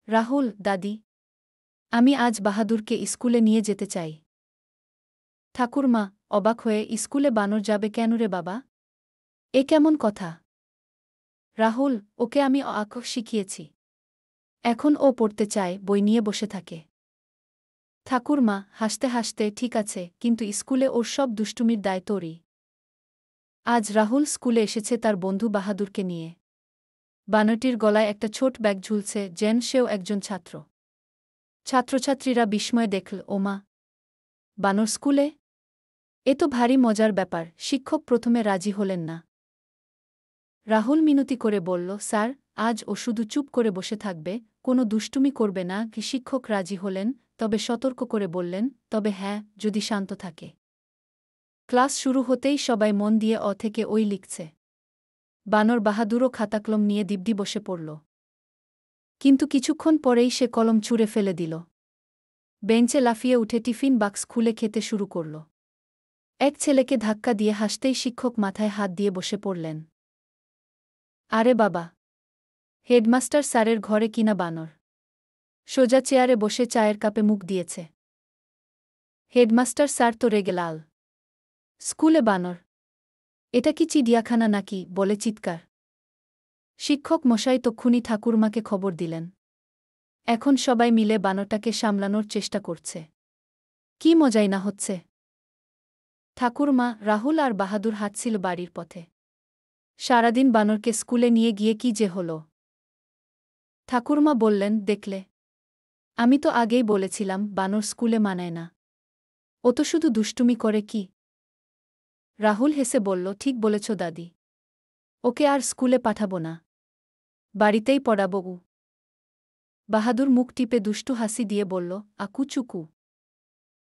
রাহুল, দাদি, আমি আজ বাহাদুরকে স্কুলে নিয়ে যেতে চাই। ঠাকুরমা, অবাক হয়ে, স্কুলে বানর যাবে কেন রে বাবা? এ কেমন কথা? রাহুল, ওকে আমি অ আ ক শিখিয়েছি। এখন ও পড়তে চায়, বই নিয়ে বসে থাকে। ঠাকুরমা হাসতে হাসতে, ঠিক আছে, কিন্তু স্কুলে ওর সব দুষ্টুমির দায় তোরই। আজ রাহুল স্কুলে এসেছে তার বন্ধু বাহাদুরকে নিয়ে। বানরটির গলায় একটা ছোট ব্যাগ ঝুলছে, যেন সেও একজন ছাত্র। ছাত্রছাত্রীরা বিস্ময়ে দেখল, ওমা, বানর স্কুলে? এ তো ভারী মজার ব্যাপার। শিক্ষক প্রথমে রাজি হলেন না। রাহুল মিনতি করে বলল, স্যার, আজ ও শুধু চুপ করে বসে থাকবে, কোনো দুষ্টুমি করবে না। কি শিক্ষক রাজি হলেন, তবে সতর্ক করে বললেন, তবে হ্যাঁ, যদি শান্ত থাকে। ক্লাস শুরু হতেই সবাই মন দিয়ে অ থেকে ওই লিখছে। বানর বাহাদুরও খাতাকলম নিয়ে দিব্যি বসে পড়ল। কিন্তু কিছুক্ষণ পরেই সে কলম ছুঁড়ে ফেলে দিল। বেঞ্চে লাফিয়ে উঠে টিফিন বাক্স খুলে খেতে শুরু করল। এক ছেলেকে ধাক্কা দিয়ে হাসতেই শিক্ষক মাথায় হাত দিয়ে বসে পড়লেন। আরে বাবা, হেডমাস্টার স্যারের ঘরে কিনা বানর! সোজা চেয়ারে বসে চায়ের কাপে মুখ দিয়েছে। হেডমাস্টার স্যার তো রেগে লাল। স্কুলে বানর! এটা কি চিড়িয়াখানা নাকি, বলে চিৎকার। শিক্ষক মশাই তক্ষুনি ঠাকুরমাকে খবর দিলেন। এখন সবাই মিলে বানরটাকে সামলানোর চেষ্টা করছে। কি মজাই না হচ্ছে! ঠাকুরমা, রাহুল আর বাহাদুর হাঁটছিল বাড়ির পথে। সারাদিন বানরকে স্কুলে নিয়ে গিয়ে কি যে হল! ঠাকুরমা বললেন, দেখলে, আমি তো আগেই বলেছিলাম বানর স্কুলে মানায় না। ও তো শুধু দুষ্টুমি করে। কি? রাহুল হেসে বলল, ঠিক বলেছ দাদি। ওকে আর স্কুলে পাঠাবো না, বাড়িতেই পড়াবো। বাহাদুর মুখ টিপে দুষ্টু হাসি দিয়ে বলল, আকু চুকু।